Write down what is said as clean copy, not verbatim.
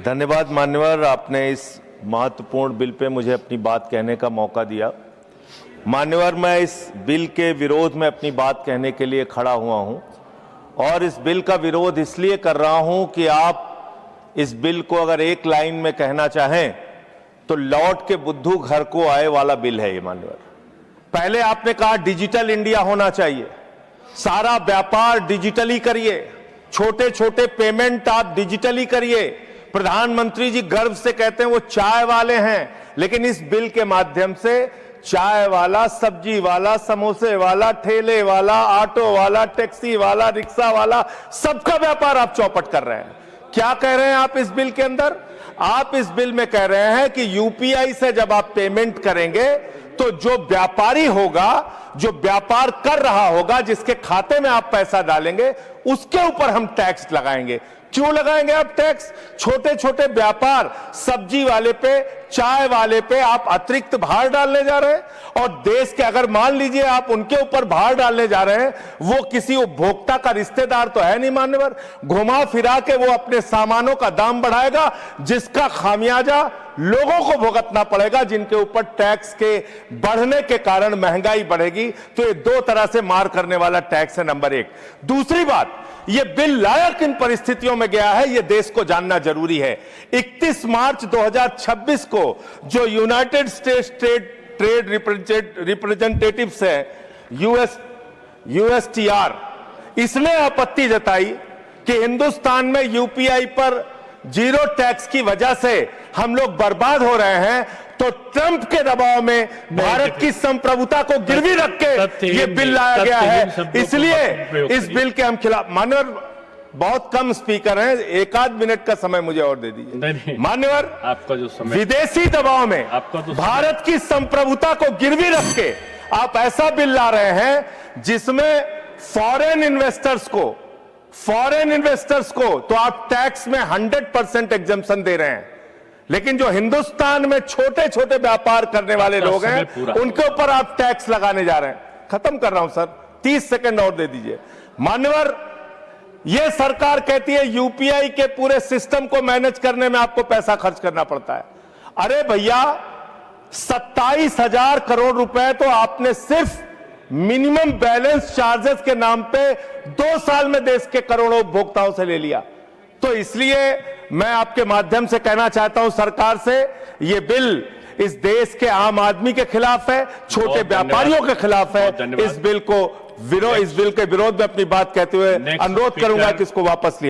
धन्यवाद मान्यवर, आपने इस महत्वपूर्ण बिल पे मुझे अपनी बात कहने का मौका दिया। मान्यवर, मैं इस बिल के विरोध में अपनी बात कहने के लिए खड़ा हुआ हूं और इस बिल का विरोध इसलिए कर रहा हूं कि आप इस बिल को अगर एक लाइन में कहना चाहें तो लौट के बुद्धू घर को आए वाला बिल है ये। मान्यवर, पहले आपने कहा डिजिटल इंडिया होना चाहिए, सारा व्यापार डिजिटली करिए, छोटे छोटे पेमेंट आप डिजिटली करिए। प्रधानमंत्री जी गर्व से कहते हैं वो चाय वाले हैं, लेकिन इस बिल के माध्यम से चाय वाला, सब्जी वाला, समोसे वाला, ठेले वाला, ऑटो वाला, टैक्सी वाला, रिक्शा वाला, सबका व्यापार आप चौपट कर रहे हैं। क्या कह रहे हैं आप इस बिल के अंदर? आप इस बिल में कह रहे हैं कि यूपीआई से जब आप पेमेंट करेंगे तो जो व्यापारी होगा, जो व्यापार कर रहा होगा, जिसके खाते में आप पैसा डालेंगे, उसके ऊपर हम टैक्स लगाएंगे। क्यों लगाएंगे आप टैक्स? छोटे छोटे व्यापार, सब्जी वाले पे, चाय वाले पे आप अतिरिक्त भार डालने जा रहे हैं। और देश के अगर मान लीजिए आप उनके ऊपर भार डालने जा रहे हैं, वो किसी उपभोक्ता का रिश्तेदार तो है नहीं मान्यवर। घुमा फिरा के वो अपने सामानों का दाम बढ़ाएगा, जिसका खामियाजा लोगों को भुगतना पड़ेगा, जिनके ऊपर टैक्स के बढ़ने के कारण महंगाई बढ़ेगी। तो ये दो तरह से मार करने वाला टैक्स है, नंबर एक। दूसरी बात, ये बिल लाया किन परिस्थितियों में गया है, ये देश को जानना जरूरी है। 31 मार्च 2026 को जो यूनाइटेड स्टेट्स ट्रेड रिप्रेजेंटेटिव्स है, USTR, इसने आपत्ति जताई कि हिंदुस्तान में यूपीआई पर जीरो टैक्स की वजह से हम लोग बर्बाद हो रहे हैं। तो ट्रंप के दबाव में भारत की संप्रभुता को गिरवी रख के ये बिल लाया गया है। इसलिए इस बिल के हम खिलाफ। मान्यवर, बहुत कम स्पीकर हैं, एक आध मिनट का समय मुझे और दे दीजिए। मान्यवर, आपका जो समय, विदेशी दबाव में भारत की संप्रभुता को गिरवी रख के आप ऐसा बिल ला रहे हैं जिसमें फॉरेन इन्वेस्टर्स को तो आप टैक्स में 100% एग्जम्पशन दे रहे हैं, लेकिन जो हिंदुस्तान में छोटे छोटे व्यापार करने वाले लोग हैं उनके ऊपर आप टैक्स लगाने जा रहे हैं। खत्म कर रहा हूं सर, 30 सेकंड और दे दीजिए। मान्यवर, यह सरकार कहती है यूपीआई के पूरे सिस्टम को मैनेज करने में आपको पैसा खर्च करना पड़ता है। अरे भैया, 27,000 करोड़ रुपए तो आपने सिर्फ मिनिमम बैलेंस चार्जेस के नाम पे 2 साल में देश के करोड़ों उपभोक्ताओं से ले लिया। तो इसलिए मैं आपके माध्यम से कहना चाहता हूं सरकार से, यह बिल इस देश के आम आदमी के खिलाफ है, छोटे व्यापारियों के खिलाफ है। इस बिल के विरोध में अपनी बात कहते हुए अनुरोध करूंगा कि इसको वापस लिया।